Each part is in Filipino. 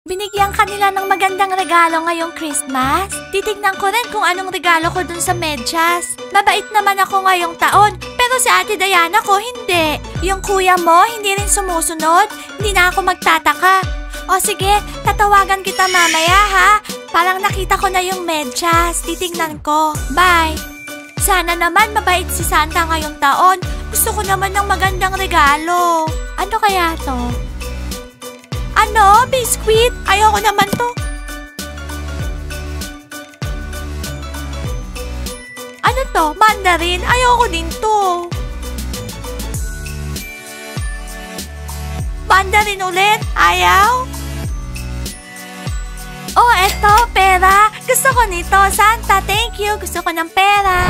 Binigyan kanila ng magandang regalo ngayong Christmas. Titignan ko rin kung anong regalo ko dun sa medyas. Mabait naman ako ngayong taon, pero si Ate Diana ko hindi. Yung kuya mo hindi rin sumusunod, hindi na ako magtataka. O sige, tatawagan kita mamaya ha. Parang nakita ko na yung medyas. Titignan ko. Bye. Sana naman mabait si Santa ngayong taon. Gusto ko naman ng magandang regalo. Ano kaya to? Ano? Biscuit? Ayoko naman to. Ano to? Mandarin? Ayoko din to. Mandarin ulit? Ayaw? Oh, eto, pera. Gusto ko nito, Santa. Thank you. Gusto ko ng pera.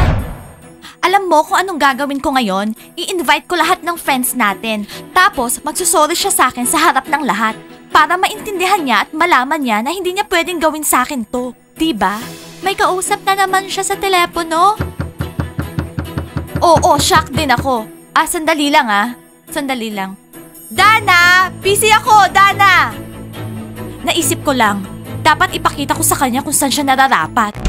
Alam mo kung anong gagawin ko ngayon? I-invite ko lahat ng friends natin. Tapos, magsusorry siya sa akin sa harap ng lahat. Para maintindihan niya at malaman niya na hindi niya pwedeng gawin sa akin to. Diba? May kausap na naman siya sa telepono. Oo, shock din ako. Sandali lang Sandali lang. Dana! Busy ako, Dana! Naisip ko lang, dapat ipakita ko sa kanya kung saan siya nararapat.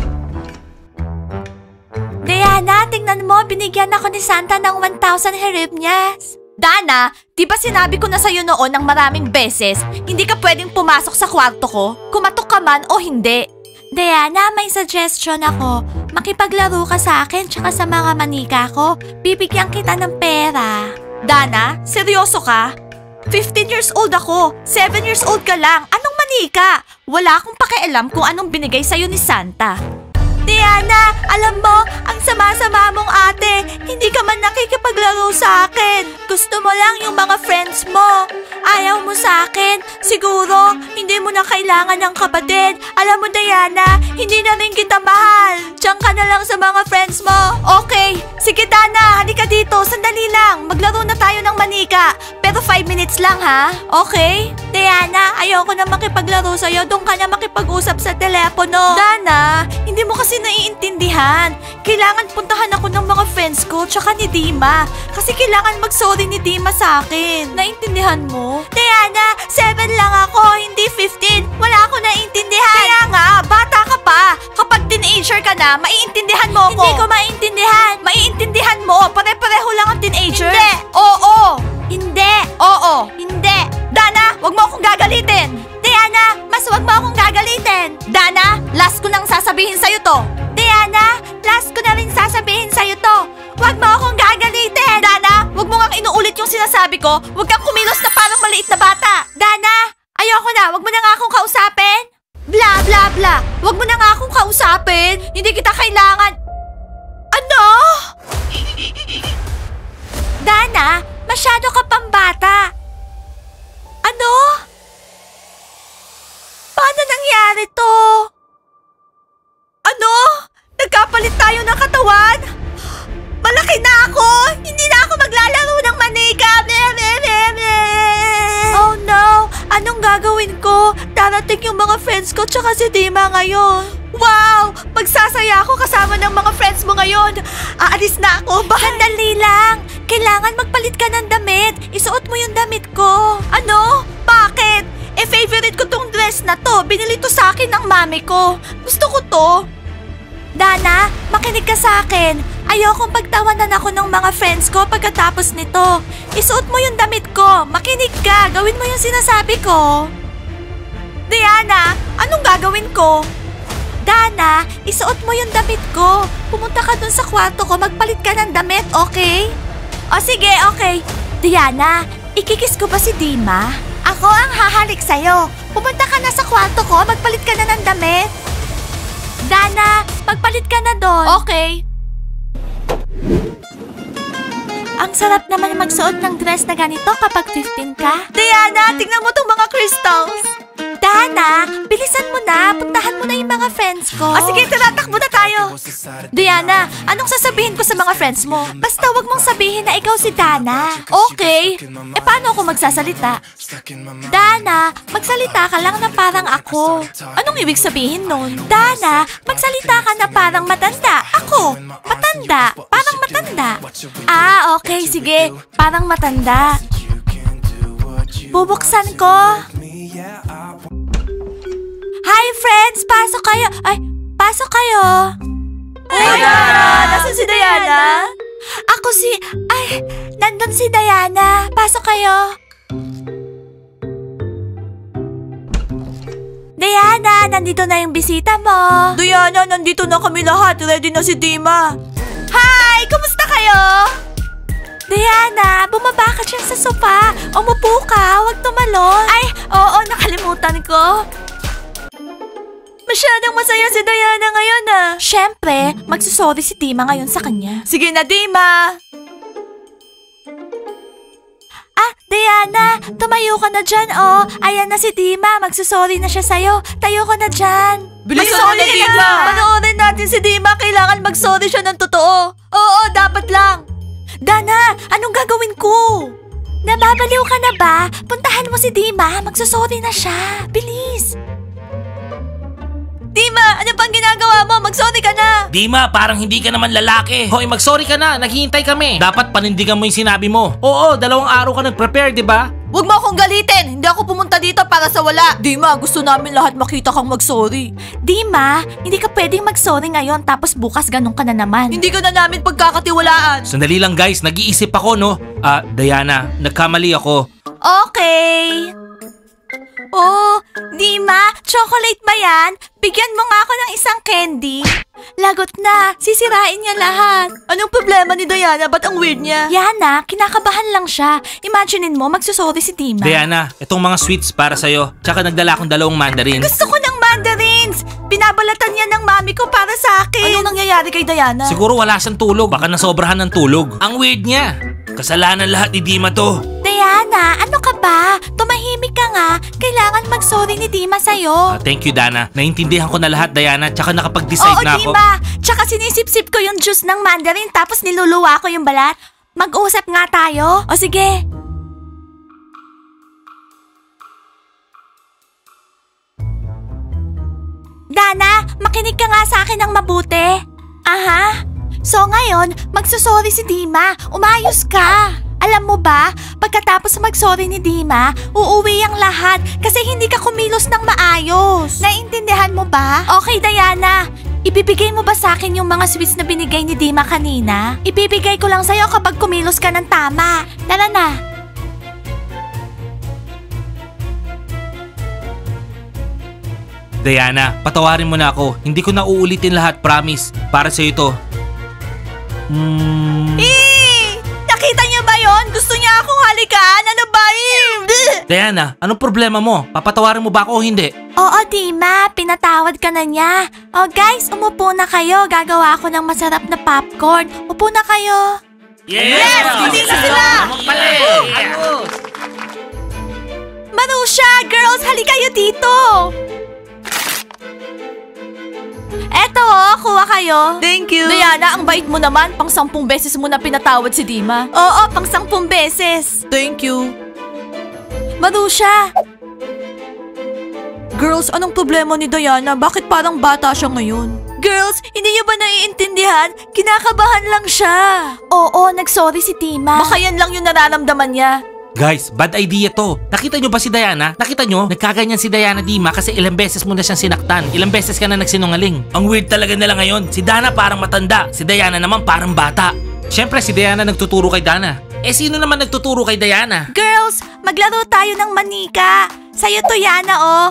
Diana, tingnan mo, binigyan ako ni Santa ng 1,000 hryvnias. Dana, di ba sinabi ko na sa'yo noon ng maraming beses, hindi ka pwedeng pumasok sa kwarto ko? Kumatok ka man o hindi? Diana, may suggestion ako. Makipaglaro ka sa akin tsaka sa mga manika ko. Bibigyan kita ng pera. Dana, seryoso ka? 15 years old ako. 7 years old ka lang. Anong manika? Wala akong pakialam kung anong binigay sa'yo ni Santa. Diana, alam mo, ang sama-sama mong ate. Hindi ka man nakikipaglaro sa akin. Gusto mo lang yung mga friends mo. Ayaw mo sa akin. Siguro, hindi mo na kailangan ng kapatid. Alam mo, Diana, hindi na rin kita mahal. Diyan ka na lang sa mga friends mo. Okay, sige Dana, halika dito. Sandali lang, maglaro na tayo ng manika. Pero 5 minutes lang ha, okay? Diana, ayoko na makipaglaro sa'yo. Doon ka na makipag-usap sa telepono. Dana, hindi mo kasi naiintindihan. Kailangan puntahan ako ng mga friends ko tsaka ni Dima. Kasi kailangan mag-sorry ni Dima sa akin. Naintindihan mo? Diana, 7 lang ako, hindi 15. Wala ako naiintindihan. Kaya nga, bata ka pa. Kapag teenager ka na, maiintindihan mo ako. Hindi ko maiintindihan. Maiintindihan mo. Pare-pareho lang ang teenager. Hindi. Oo. Hindi. Oo. Hindi. Dana, wag mo akong gagalitin. Diana, mas wag mo akong gagalitin. Dana, last ko nang sasabihin sa'yo to. Diana, last ko na rin sasabihin sa'yo to. Wag mo akong gagalitin. Dana, wag mo ngang inuulit yung sinasabi ko. Wag kang kumilos na parang maliit na bata. Dana, ayoko na. Wag mo na nga akong kausapin. Bla bla bla. Wag mo na nga akong kausapin. Hindi kita kailangan. Ano? Dana, masyado ka pang bata. Ano? Paano nangyari to? Ano? Nagkapalit tayo ng katawan? Malaki na ako! Hindi na ako maglalaro ng manika! Oh no! Anong gagawin ko? Darating yung mga friends ko tsaka si Dima ngayon. Wow! Magsasaya ako kasama ng mga friends mo ngayon. Aalis na ako. Sandali lang. Kailangan magpalit ka ng damit. Isuot mo yung damit ko. Ano? Bakit? Favorite ko tong dress na to. Binili to sa akin ng mami ko. Gusto ko to. Dana, makinig ka sa akin. Ayokong pagtawanan ako ng mga friends ko pagkatapos nito. Isuot mo yung damit ko. Makinig ka. Gawin mo yung sinasabi ko. Diana, anong gagawin ko? Dana, isuot mo yung damit ko. Pumunta ka dun sa kwarto ko. Magpalit ka ng damit, okay? O sige, okay. Diana, ikikis ko ba si Dima? Ako ang hahalik sa'yo. Pumunta ka na sa kwarto ko. Magpalit ka na ng damit. Dana, magpalit ka na doon. Okay. Ang sarap naman magsuot ng dress na ganito kapag 15 ka. Diana, tingnan mo tong mga crystals. Dana, bilisan mo na. Puntahan mo na yung mga friends ko. O sige, tinatakbo na tayo. Diana, anong sasabihin ko sa mga friends mo? Basta wag mong sabihin na ikaw si Dana. Okay. Paano ako magsasalita? Dana, magsalita ka lang na parang ako. Anong ibig sabihin nun? Dana, magsalita ka na parang matanda. Ako, matanda. Parang matanda. Okay, sige. Parang matanda. Bubuksan ko. friends, pasok kayo. Ay, pasok kayo. Ay, Diana! Nasaan si Diana? Nandun si Diana. Pasok kayo. Diana, nandito na yung bisita mo. Diana, nandito na kami lahat. Ready na si Dima. Hi! Kumusta kayo? Diana, bumaba ka dyan sa sofa. Umupo ka, huwag tumalon. Ay, oo, nakalimutan ko. Masyadong masaya si Diana ngayon ah. Siyempre, magsusorry si Dima ngayon sa kanya. Sige na, Dima. Diana, tumayo ka na dyan, oh. Ayan na si Dima, magsusorry na siya sa'yo. Tayo ka na dyan. Bilisan mo na, Dima. Panoorin natin si Dima, kailangan magsorry siya ng totoo. Oo, dapat lang. Dana, anong gagawin ko? Nababaliw ka na ba? Puntahan mo si Dima, magsusorry na siya. Bilis. Dima, ano pang ginagawa mo? Magsorry ka na. Dima, parang hindi ka naman lalaki. Hoy, mag-sorry ka na. Naghihintay kami. Dapat panindigan mo yung sinabi mo. Oo, 2 araw ka nag-prepare, di ba? Huwag mo akong galitin! Hindi ako pumunta dito para sa wala! Dima, gusto namin lahat makita kang mag-sorry. Dima, hindi ka pwedeng mag-sorry ngayon tapos bukas ganun ka na naman. Hindi ka na namin pagkakatiwalaan. Sandali lang guys, nag-iisip ako no. Diana, nagkamali ako. Okay. Oh, Dima, chocolate ba yan? Bigyan mo nga ako ng isang candy. Lagot na, sisirain niya lahat. Anong problema ni Diana? Ba't ang weird niya? Yana, kinakabahan lang siya. Imaginein mo, magsusorry si Dima. Diana, itong mga sweets para sa'yo. Tsaka nagdala akong 2 mandarins. Gusto ko ng mandarins! Binabalatan niya ng mami ko para sa akin. Anong nangyayari kay Diana? Siguro wala siyang tulog. Baka nasobrahan ng tulog. Ang weird niya. Kasalanan lahat ni Dima to. Diana, ano ka ba? Tumahimik ka nga. Kailangan mag-sorry ni Dima sa'yo. Thank you, Dana. Naintindihan ko na lahat, Diana. Tsaka nakapag-decide na ako. Oo, Dima. Tsaka sinisip-sip ko yung juice ng mandarin tapos niluluwa ko yung balat. Mag-usap nga tayo. O sige. Dana, makinig ka nga sa akin ng mabuti. Aha. So ngayon, magsusorry si Dima. Umayos ka. Alam mo ba, pagkatapos mag-sorry ni Dima, uuwi ang lahat kasi hindi ka kumilos ng maayos. Naintindihan mo ba? Okay, Diana. Ibibigay mo ba sa akin yung mga sweets na binigay ni Dima kanina? Ibibigay ko lang sa'yo kapag kumilos ka ng tama. Tara na. Diana, patawarin mo na ako. Hindi ko na uulitin lahat, promise. Para sa'yo to. Nakita niyo ba yon? Gusto niya akong halikan? Ano ba yun? Diana, anong problema mo? Papatawarin mo ba ako o hindi? Oo, Dima. Pinatawad ka na niya. Oh, guys, umupo na kayo. Gagawa ako ng masarap na popcorn. Upo na kayo. Yes! Hindi na sila! Marusha, girls, hali kayo dito. Eto, kuha kayo. Thank you. Diana, ang bait mo naman. Pang 10 beses mo na pinatawad si Dima. Oo, pang 10 beses. Thank you. Marusha. Girls, anong problema ni Diana? Bakit parang bata siya ngayon? Girls, hindi niyo ba naiintindihan? Kinakabahan lang siya. Oo, nagsorry si Dima. Baka yan lang yung nararamdaman niya. Guys, bad idea to. Nakita nyo ba si Diana? Nakita nyo? Nagkaganyan si Diana, Dima, kasi ilang beses mo na siyang sinaktan. Ilang beses ka na nagsinungaling. Ang weird talaga nila ngayon. Si Dana parang matanda. Si Diana naman parang bata. Siyempre si Diana nagtuturo kay Dana. Sino naman nagtuturo kay Diana? Girls, maglaro tayo ng manika. Sa'yo to, Yana, oh.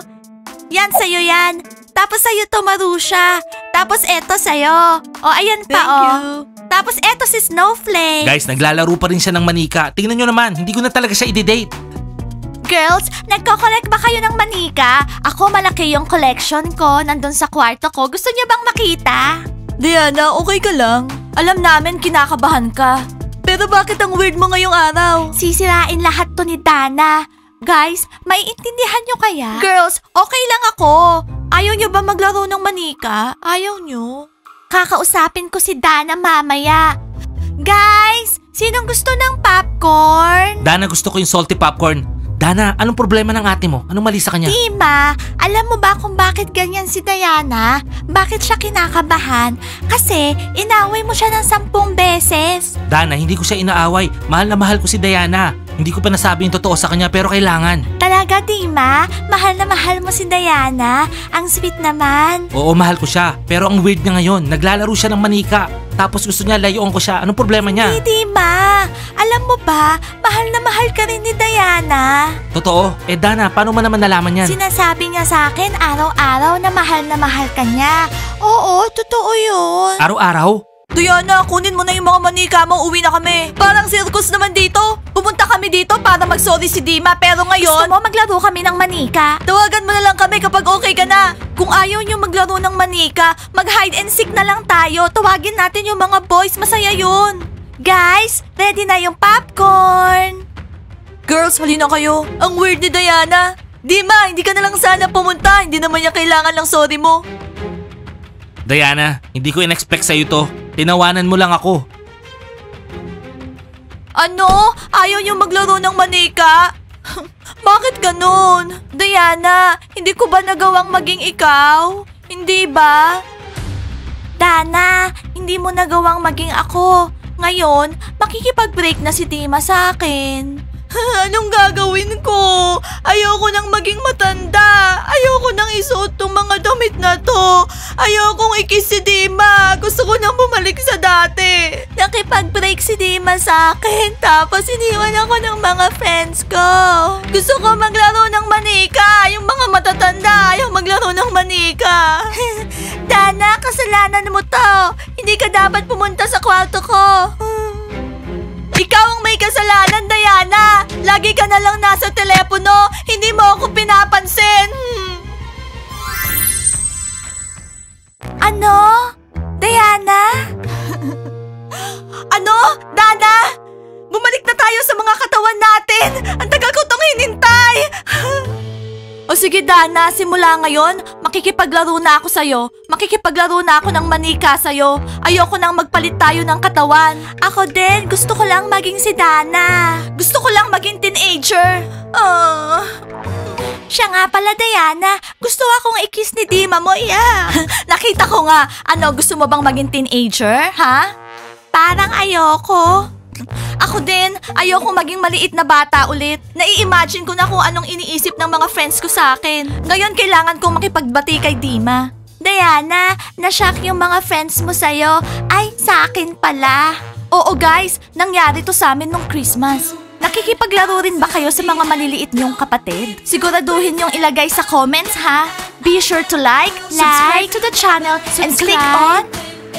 Yan, sa'yo yan. Tapos sa'yo to, Marusha. Tapos eto sa'yo. O, ayan pa, Thank you. Tapos eto si Snowflake. Guys, naglalaro pa rin siya ng manika. Tingnan nyo naman, hindi ko na talaga siya i-date. Girls, nagko-collect ba kayo ng manika? Ako malaki yung collection ko. Nandun sa kwarto ko. Gusto niyo bang makita? Diana, okay ka lang? Alam namin kinakabahan ka. Pero bakit ang weird mo ngayong araw? Sisirain lahat to ni Dana. Guys, maiintindihan nyo kaya? Girls, okay lang ako. Ayaw nyo ba maglaro ng manika? Ayaw nyo? Kakausapin ko si Dana mamaya. Guys, sinong gusto ng popcorn? Dana, gusto ko yung salty popcorn. Dana, anong problema ng ate mo? Anong mali sa kanya? Dima, alam mo ba kung bakit ganyan si Diana? Bakit siya kinakabahan? Kasi inaway mo siya ng 10 beses. Dana, hindi ko siya inaaway. Mahal na mahal ko si Diana. Hindi ko pa nasabi yung totoo sa kanya pero kailangan. Talaga, Dima? Mahal na mahal mo si Diana. Ang sweet naman. Oo, mahal ko siya. Pero ang weird niya ngayon, naglalaro siya ng manika. Tapos gusto niya layuan ko siya. Anong problema niya? Hindi, Dima. Alam mo ba, mahal na mahal ka rin ni Diana. Totoo? Eh Dana, paano mo naman nalaman yan? Sinasabi niya sa akin araw-araw na mahal ka niya. Oo, totoo yun. Araw-araw? Diana, kunin mo na yung mga manika mo, uwi na kami. Parang circus naman dito. Pumunta kami dito para mag-sorry si Dima, pero ngayon... Gusto mo maglaro kami ng manika? Tawagan mo na lang kami kapag okay ka na. Kung ayaw niyo maglaro ng manika, mag-hide and seek na lang tayo. Tawagin natin yung mga boys, masaya yun. Guys, ready na yung popcorn. Girls, halina kayo. Ang weird ni Diana. Dima, hindi ka na lang sana pumunta. Hindi naman niya kailangan ng sorry mo. Diana, hindi ko in-expect sa'yo to. Tinawanan mo lang ako. Ano? Ayaw niyo maglaro ng manika? Bakit ganun? Diana, hindi ko ba nagawang maging ikaw? Hindi ba? Dana, hindi mo nagawang maging ako. Ngayon, makikipag-break na si Dima sa akin. Anong gagawin ko? Ayoko nang maging matanda. Ayoko nang isuot tong mga damit na to. Ayokong ikis si Dima. Gusto ko nang bumalik sa dati. Nakipag-break si Dima sa akin. Tapos iniwan ako ng mga friends ko. Gusto ko maglaro ng manika. Yung mga matatanda ayaw maglaro ng manika. Dana, kasalanan mo to. Hindi ka dapat pumunta sa kwarto ko. Ikaw ang may kasalanan, Diana! Lagi ka na lang nasa telepono, hindi mo ako pinapansin! Ano? Diana? Ano? Dana? Bumalik na tayo sa mga katawan natin! Ang tagal ko tong hinintay! O sige, Dana, simula ngayon, makikipaglaro na ako sa'yo. Makikipaglaro na ako ng manika sa'yo. Ayoko nang magpalit tayo ng katawan. Ako din, gusto ko lang maging si Dana. Gusto ko lang maging teenager. Siya nga pala, Diana. Gusto akong i-kiss ni Dima mo, yeah. Nakita ko nga. Ano, gusto mo bang maging teenager, ha? Parang ayoko. Ako din, ayoko maging maliit na bata ulit. Nai-imagine ko na kung anong iniisip ng mga friends ko sa akin. Ngayon, kailangan kong makipagbati kay Dima. Diana, na-shock yung mga friends mo sa'yo. Ay, sa akin pala. Oo guys, nangyari to sa amin nung Christmas. Nakikipaglaro rin ba kayo sa mga maliliit niyong kapatid? Siguraduhin niyong ilagay sa comments, ha? Be sure to subscribe to the channel, and click on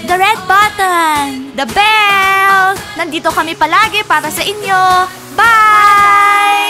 the red button, the bell. Nandito kami palagi para sa inyo. Bye!